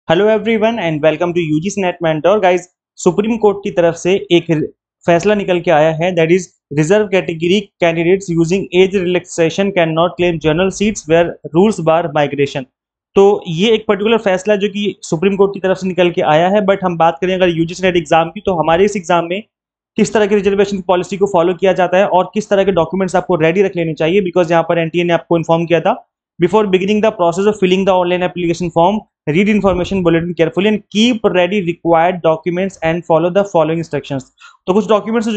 Hello everyone and welcome to UGC NET mentor guys. Supreme court की तरफ से एक फैसला निकल के आया है that is reserve category candidates using age relaxation can not claim general seats where rules bar migration. तो ये एक पर्टिकुलर फैसला जो कि सुप्रीम कोर्ट की तरफ से निकल के आया है। बट हम बात करें अगर यूजीसी नेट एग्जाम की, तो हमारे इस एग्जाम में किस तरह की रिजर्वेशन पॉलिसी को फॉलो किया जाता है और किस तरह के डॉक्यूमेंट्स आपको रेडी रख लेने चाहिए, बिकॉज यहाँ पर एनटीए ने आपको इन्फॉर्म किया था before beginning the process of filling the online application form read information bulletin carefully and keep ready required documents and follow the following instructions। तो कुछ डॉक्यूमेंट्स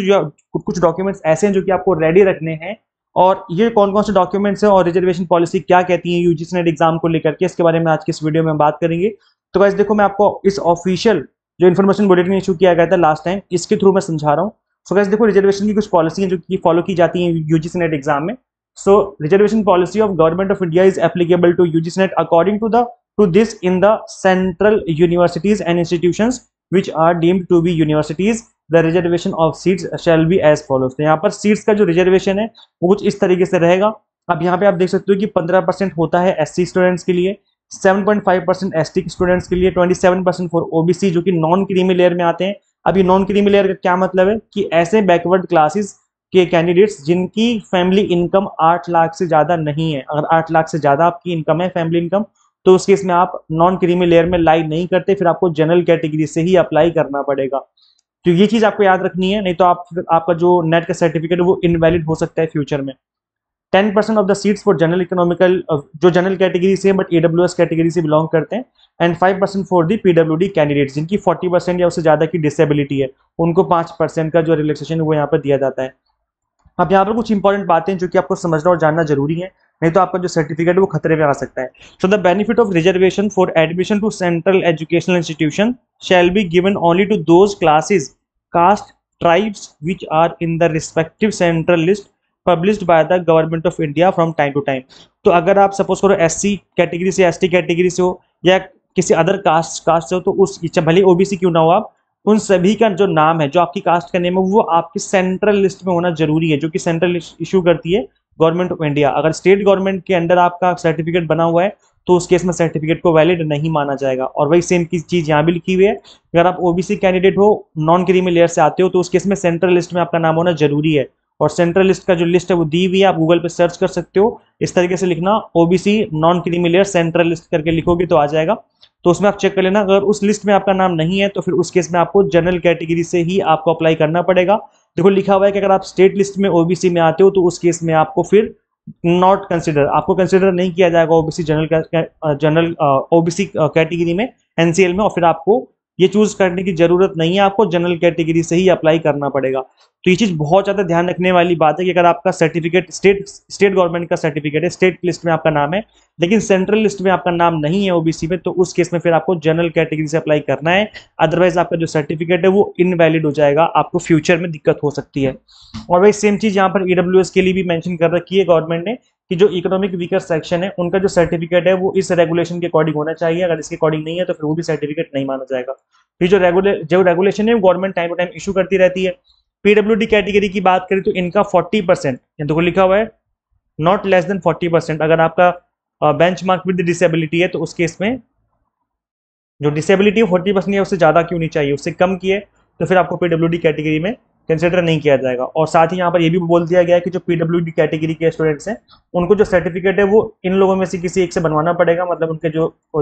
कुछ डॉक्यूमेंट्स ऐसे हैं जो कि आपको रेडी रखने हैं। और ये कौन कौन से डॉक्यूमेंट्स हैं और रिजर्वेशन पॉलिसी क्या कहती है यूजीसी नेट एग्जाम को लेकर के, इसके बारे में आज की इस वीडियो में बात करेंगे। तो गाइस देखो, मैं आपको इस ऑफिशियल जो इन्फॉर्मेशन बुलेटिन इशू किया गया था लास्ट टाइम, इसके थ्रू मैं समझा रहा हूँ। सो गाइस देखो, रिजर्वेशन की कुछ पॉलिसी है जो कि फॉलो की जाती है यूजीसी नेट एग्जाम में। So reservation policy of government of India is applicable to UGC net according to this in the central universities and institutions which are deemed to be universities, the reservation of seats shall be as follows। तो यहाँ पर seats का जो reservation है वो कुछ इस तरीके से रहेगा। अब यहाँ पे आप देख सकते हो कि 15% होता है एससी स्टूडेंट्स के लिए, 7.5% एसटी स्टूडेंट्स के लिए, 27% फॉर ओबीसी जो कि नॉन क्रीमी लेयर में आते हैं। अब ये नॉन क्रीमी लेयर का क्या मतलब है कि ऐसे बैकवर्ड क्लासेस के कैंडिडेट्स जिनकी फैमिली इनकम 8 लाख से ज्यादा नहीं है। अगर 8 लाख से ज्यादा आपकी इनकम है, फैमिली इनकम, तो उस केस में आप नॉन क्रीमी लेयर में लाई नहीं करते, फिर आपको जनरल कैटेगरी से ही अप्लाई करना पड़ेगा। तो ये चीज आपको याद रखनी है, नहीं तो आपका जो नेट का सर्टिफिकेट है वो इनवैलिड हो सकता है फ्यूचर में। 10% of the seats for general economical, जो जनरल कैटेगरी से बट ईडब्ल्यूएस कैटेगरी से बिलोंग करते हैं, and 5% for the PWD candidates जिनकी 40% या उससे ज्यादा की डिसेबिलिटी है, उनको 5% का जो रिलैक्सेशन वो यहाँ पर दिया जाता है। अब यहाँ पर कुछ इंपॉर्टेंट बातें जो कि आपको समझना और जानना जरूरी है, नहीं तो आपका जो सर्टिफिकेट है वो खतरे में आ सकता है। So the benefit of reservation for admission to central educational institution shall be given only to those classes, caste, tribes which are in the respective central list published by the government of India from time to time. तो अगर आप suppose करो SC category से, ST category से हो या किसी other caste से हो, तो उस भले ओबीसी क्यों ना हो आप, उन सभी का जो नाम है, जो आपकी कास्ट का नेम है, वो आपकी सेंट्रल लिस्ट में होना जरूरी है, जो कि सेंट्रल इशू करती है गवर्नमेंट ऑफ इंडिया। अगर स्टेट गवर्नमेंट के अंडर आपका सर्टिफिकेट बना हुआ है तो उस केस में सर्टिफिकेट को वैलिड नहीं माना जाएगा। और वही सेम की चीज यहाँ भी लिखी हुई है, अगर आप ओबीसी कैंडिडेट हो, नॉन क्रीमी लेयर से आते हो, तो उस केस में सेंट्रल लिस्ट में आपका नाम होना जरूरी है। और सेंट्रल लिस्ट का जो लिस्ट है वो दी हुई है, आप गूगल पे सर्च कर सकते हो। इस तरीके से लिखना, OBC non creamy layer central list करके लिखोगे तो आ जाएगा। तो उसमें आप चेक कर लेना, अगर उस लिस्ट में आपका नाम नहीं है तो फिर उस केस में आपको जनरल कैटेगरी से ही आपको अप्लाई करना पड़ेगा। देखो लिखा हुआ है कि अगर आप स्टेट लिस्ट में ओबीसी में आते हो तो उस केस में आपको फिर नॉट कंसिडर, आपको कंसिडर नहीं किया जाएगा ओबीसी जनरल ओबीसी कैटेगरी में, एनसीएल में, और फिर आपको ये चूज करने की जरूरत नहीं है, आपको जनरल कैटेगरी से ही अप्लाई करना पड़ेगा। तो ये चीज बहुत ज्यादा ध्यान रखने वाली बात है कि अगर आपका सर्टिफिकेट स्टेट गवर्नमेंट का सर्टिफिकेट है, स्टेट लिस्ट में आपका नाम है, लेकिन सेंट्रल लिस्ट में आपका नाम नहीं है ओबीसी में, तो उस केस में फिर आपको जनरल कैटेगरी से अप्लाई करना है। अदरवाइज आपका जो सर्टिफिकेट है वो इनवैलिड हो जाएगा, आपको फ्यूचर में दिक्कत हो सकती है। और वही सेम चीज यहाँ पर ईडब्ल्यूएस के लिए भी मेंशन कर रखी है गवर्नमेंट ने कि जो इकोनॉमिक वीकर सेक्शन है उनका जो सर्टिफिकेट है वो इस रेगुलेशन के अकॉर्डिंग होना चाहिए। अगर इसके अकॉर्डिंग नहीं है तो फिर वो भी सर्टिफिकेट नहीं माना जाएगा। फिर जो रेगुलेशन है government time to time issue करती रहती है। पीडब्ल्यूडी कैटेगरी की बात करें तो इनका 40%, देखो लिखा हुआ है नॉट लेस देन 40%। अगर आपका बेंचमार्क विद डिसेबिलिटी है तो उस केस में जो डिसेबिलिटी 40% है, उससे ज्यादा क्यों नहीं चाहिए, उससे कम की है तो फिर आपको पीडब्ल्यूडी कैटेगरी में कंसिडर नहीं किया जाएगा। और साथ ही यहाँ पर यह भी बोल दिया गया है कि जो पीडब्ल्यूडी कैटेगरी के स्टूडेंट्स हैं उनको जो सर्टिफिकेट है वो इन लोगों में से किसी एक से बनवाना पड़ेगा, मतलब उनके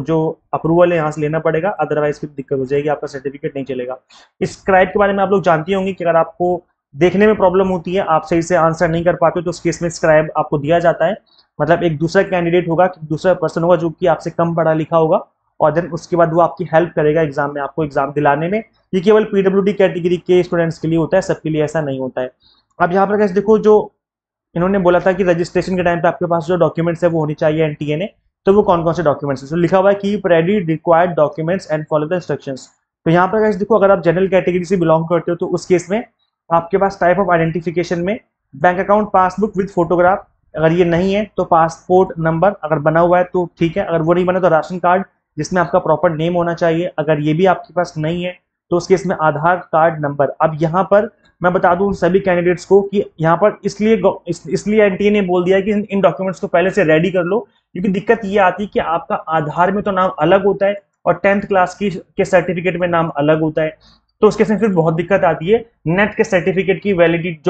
जो अप्रूवल है यहाँ से लेना पड़ेगा, अदरवाइज फिर दिक्कत हो जाएगी, आपका सर्टिफिकेट नहीं चलेगा। इस स्क्राइब के बारे में आप लोग जानते होंगे कि अगर आपको देखने में प्रॉब्लम होती है, आप सही से आंसर नहीं कर पाते, तो उस केस में स्क्राइब आपको दिया जाता है। मतलब एक दूसरा कैंडिडेट होगा, दूसरा पर्सन होगा जो कि आपसे कम पढ़ा लिखा होगा, और देन उसके बाद वो आपकी हेल्प करेगा एग्जाम में, आपको एग्जाम दिलाने में। ये केवल पीडब्ल्यूडी कैटेगरी के स्टूडेंट्स के लिए होता है, सबके लिए ऐसा नहीं होता है। अब यहाँ पर कैसे देखो, जो इन्होंने बोला था कि रजिस्ट्रेशन के टाइम पे आपके पास जो डॉक्यूमेंट्स है वो होनी चाहिए एनटीए ने, तो वो कौन कौन से डॉक्यूमेंट्स है, तो लिखा हुआ है keep ready required documents and follow the instructions. तो यहाँ पर कैसे देखो, अगर आप जनरल कैटेगरी से बिलोंग करते हो तो उस केस में आपके पास टाइप ऑफ आइडेंटिफिकेशन में bank account passbook with photograph, अगर ये नहीं है तो पासपोर्ट नंबर, अगर बना हुआ है तो ठीक है, अगर वो नहीं बना तो राशन कार्ड जिसमें आपका प्रॉपर नेम होना चाहिए, अगर ये भी आपके पास नहीं है तो उस केस में आधार कार्ड नंबर। अब यहाँ पर मैं बता दूं सभी कैंडिडेट्स को कि यहाँ पर इसलिए एनटीए ने बोल दिया कि इन डॉक्यूमेंट्स को पहले से रेडी कर लो, क्योंकि दिक्कत ये आती है कि आपका आधार में तो नाम अलग होता है और 10th क्लास की के सर्टिफिकेट में नाम अलग होता है, तो उसके से फिर बहुत दिक्कत आती है। नेट के सर्टिफिकेट की वैलिडिटी,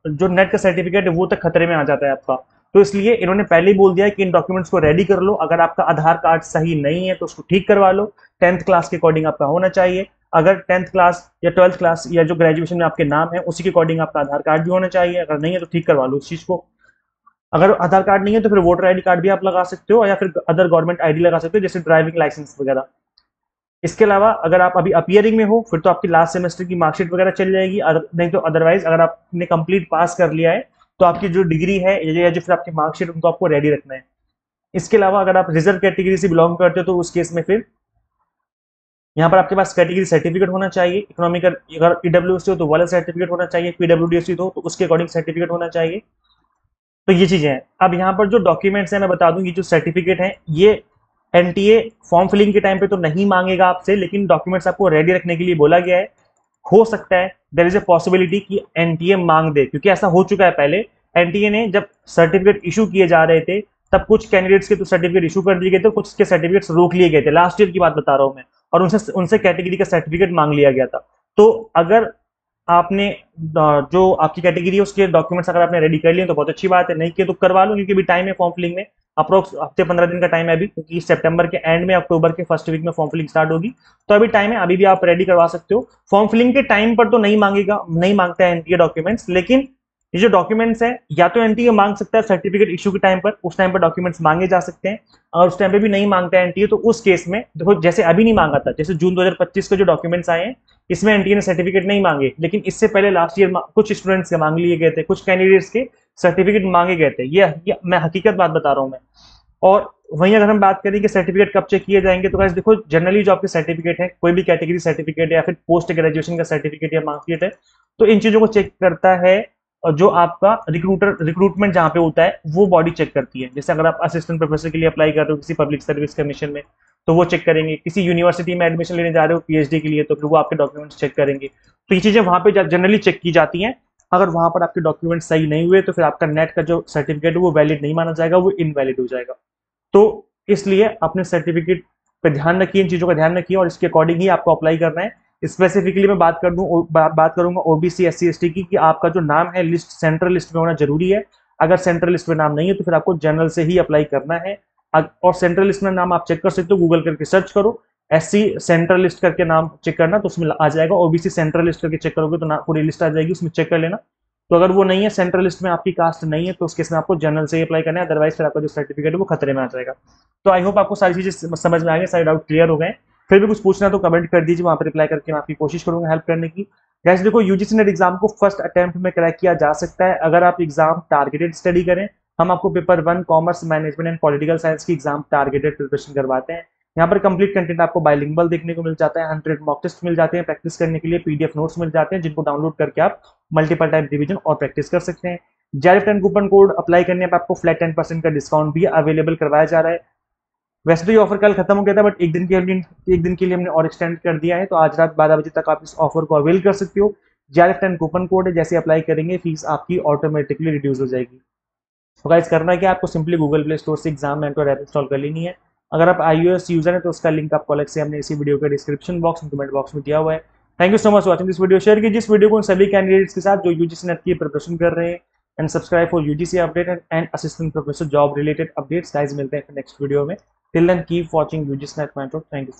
जो नेट का सर्टिफिकेट है वो तक खतरे में आ जाता है आपका। तो इसलिए इन्होंने पहले ही बोल दिया है कि इन डॉक्यूमेंट्स को रेडी कर लो। अगर आपका आधार कार्ड सही नहीं है तो उसको ठीक करवा लो, 10th क्लास के अकॉर्डिंग आपका होना चाहिए। अगर 10th क्लास या 12th क्लास या जो ग्रेजुएशन में आपके नाम है उसी के अकॉर्डिंग आपका आधार कार्ड भी होना चाहिए। अगर नहीं है तो ठीक करवा लो उस चीज को। अगर आधार कार्ड नहीं है तो फिर वोटर आईडी कार्ड भी आप लगा सकते हो, या फिर अदर गवर्नमेंट आईडी लगा सकते हो, जैसे ड्राइविंग लाइसेंस वगैरह। इसके अलावा अगर आप अभी अपियरिंग में हो फिर तो आपकी लास्ट सेमेस्टर की मार्कशीट वगैरह चल जाएगी, नहीं तो अदरवाइज अगर आपने कंप्लीट पास कर लिया है तो आपकी जो डिग्री है या जो फिर आपकी मार्कशीट उनको आपको रेडी रखना है। इसके अलावा अगर आप रिजर्व कैटेगरी से बिलोंग करते हो तो उस केस में फिर यहाँ पर आपके पास कैटेगरी सर्टिफिकेट होना चाहिए। इकोनॉमिकल अगर ईडब्ल्यूएस हो तो वाला सर्टिफिकेट होना चाहिए, पीडब्ल्यूडीएस हो तो उसके अकॉर्डिंग सर्टिफिकेट होना चाहिए। तो ये चीजें हैं। अब यहाँ पर जो डॉक्यूमेंट्स हैं मैं बता दूं, ये जो सर्टिफिकेट है ये एनटीए फॉर्म फिलिंग के टाइम पे तो नहीं मांगेगा आपसे, लेकिन डॉक्यूमेंट्स आपको रेडी रखने के लिए बोला गया है। हो सकता है देयर इज ए पॉसिबिलिटी कि एनटीए मांग दे, क्योंकि ऐसा हो चुका है पहले। एनटीए ने जब सर्टिफिकेट इशू किए जा रहे थे तब कुछ कैंडिडेट्स के तो सर्टिफिकेट इशू कर दिए गए थे, कुछ के सर्टिफिकेट्स रोक लिए गए थे। लास्ट ईयर की बात बता रहा हूं मैं। और उनसे उनसे कैटेगरी का सर्टिफिकेट मांग लिया गया था। तो अगर आपने जो आपकी कैटेगरी है उसके डॉक्यूमेंट्स अगर आपने रेडी कर लिए तो बहुत अच्छी बात है, नहीं किए तो करवा लो, क्योंकि अभी टाइम है फॉर्म फिलिंग में। अप्रोक्स हफ्ते 15 दिन का टाइम है अभी, क्योंकि सितंबर के एंड में अक्टूबर के फर्स्ट वीक में फॉर्म फिलिंग स्टार्ट होगी। तो अभी टाइम है, अभी भी आप रेडी करवा सकते हो। फॉर्म फिलिंग के टाइम पर तो नहीं मांगेगा, नहीं मांगता है एनटीए डॉक्यूमेंट्स, लेकिन ये जो डॉक्यूमेंट्स है या तो एनटीए मांग सकता है सर्टिफिकेट इशू के टाइम पर, उस टाइम पर डॉक्यूमेंट्स मांगे जा सकते हैं। और उस टाइम पे भी नहीं मांगता है एनटीए तो उस केस में देखो, जैसे अभी नहीं मांगा था, जैसे जून 2025 के जो डॉक्यूमेंट्स आए हैं इसमें एनटीए ने सर्टिफिकेट नहीं मांगे, लेकिन इससे पहले लास्ट ईयर कुछ स्टूडेंट्स के मांग लिए गए थे, कुछ कैंडिडेट्स के सर्टिफिकेट मांगे गए थे। ये मैं हकीकत बात बता रहा हूँ मैं। और वहीं अगर हम बात करें कि सर्टिफिकेट कब चेक किए जाएंगे, तो गाइस देखो, जनरली जो आपके सर्टिफिकेट है, कोई भी कैटेगरी सर्टिफिकेट या फिर पोस्ट ग्रेजुएशन का सर्टिफिकेट या मार्कशीट है, तो इन चीजों को चेक करता है और जो आपका रिक्रूटमेंट जहाँ पे होता है वो बॉडी चेक करती है। जैसे अगर आप असिस्टेंट प्रोफेसर के लिए अप्लाई कर रहे हो किसी पब्लिक सर्विस कमीशन में तो वो चेक करेंगे, किसी यूनिवर्सिटी में एडमिशन लेने जा रहे हो पीएचडी के लिए तो फिर वो आपके डॉक्यूमेंट्स चेक करेंगे। तो ये चीजें वहां पे जनरली चेक की जाती हैं। अगर वहां पर आपके डॉक्यूमेंट सही नहीं हुए तो फिर आपका नेट का जो सर्टिफिकेट है वो वैलिड नहीं माना जाएगा, वो इनवैलिड हो जाएगा। तो इसलिए अपने सर्टिफिकेट पे ध्यान रखिए, इन चीजों का ध्यान रखिए और इसके अकॉर्डिंग ही आपको अप्लाई करना है। स्पेसिफिकली मैं बात करूंगा ओबीसी एससी एसटी की, कि आपका जो नाम है लिस्ट सेंट्रल लिस्ट में होना जरूरी है। अगर सेंट्रल लिस्ट में नाम नहीं है तो फिर आपको जनरल से ही अप्लाई करना है। और सेंट्रल लिस्ट में नाम आप चेक कर सकते हो, गूगल करके सर्च करो एससी सेंट्रल लिस्ट करके नाम चेक करना तो उसमें आ जाएगा। ओबीसी सेंट्रल लिस्ट करके चेक करोगे तो पूरी लिस्ट आ जाएगी, उसमें चेक कर लेना। तो अगर वो नहीं है, सेंट्रल लिस्ट में आपकी कास्ट नहीं है, तो उस केस में आपको जनरल से ही अप्लाई करना है, अदरवाइज फिर आपका जो सर्टिफिकेट है वो खतरे में आ जाएगा। तो आई होप आपको सारी चीजें समझ में आ गई, सारे डाउट क्लियर हो गए। फिर भी कुछ पूछना तो कमेंट कर दीजिए, वहां पर रिप्लाई करके मैं आपकी कोशिश करूंगा हेल्प करने की। गाइस देखो, यूजीसी नेट एग्जाम को फर्स्ट अटेम्प्ट में क्रैक किया जा सकता है अगर आप एग्जाम टारगेटेड स्टडी करें। हम आपको paper 1 commerce management and political science की एग्जाम टारगेटेड प्रिपरेशन करवाते हैं। यहाँ पर कंप्लीट कंटेंट आपको बाइलिंगुअल देखने को मिल जाता है, 100 मॉक टेस्ट मिल जाते हैं, प्रैक्टिस करने के लिए पीडीएफ नोट्स मिल जाते हैं जिनको डाउनलोड करके आप मल्टीपल टाइम रिवीजन और प्रैक्टिस कर सकते हैं। जेआरएफ 10 कूपन कोड अप्लाई करने पर आपको फ्लैट 10% का डिस्काउंट भी अवेलेबल करवाया जा रहा है। वैसे तो ये ऑफर कल खत्म हो गया था, बट एक दिन के लिए हमने और एक्सटेंड कर दिया है, तो आज रात 12 बजे तक आप इस ऑफर को अवेल कर सकते हो। जेआरएफ 10 कूपन कोड है, जैसे अप्लाई करेंगे फीस आपकी ऑटोमेटिकली रिड्यूस हो जाएगी। तो गाइस करना है कि आपको सिंपली गूगल प्ले स्टोर से एग्जाम मेंटर ऐप इंस्टॉल कर लेनी है। अगर आप iOS यूजर है तो उसका लिंक आपको अलग से हमने इसी वीडियो के डिस्क्रिप्शन बॉक्स में कमेंट बॉक्स में दिया हुआ है। Thank you so much watching this video. Share कीजिए इस वीडियो को उन सभी कैंडिडेट्स के साथ जो यूजीसी नेट की प्रिपरेशन कर रहे हैं। And subscribe for UGC update and assistant professor job related updates. Guys मिलते हैं नेक्स्ट वीडियो में। Till then keep watching UGC NET mentor. Thank you.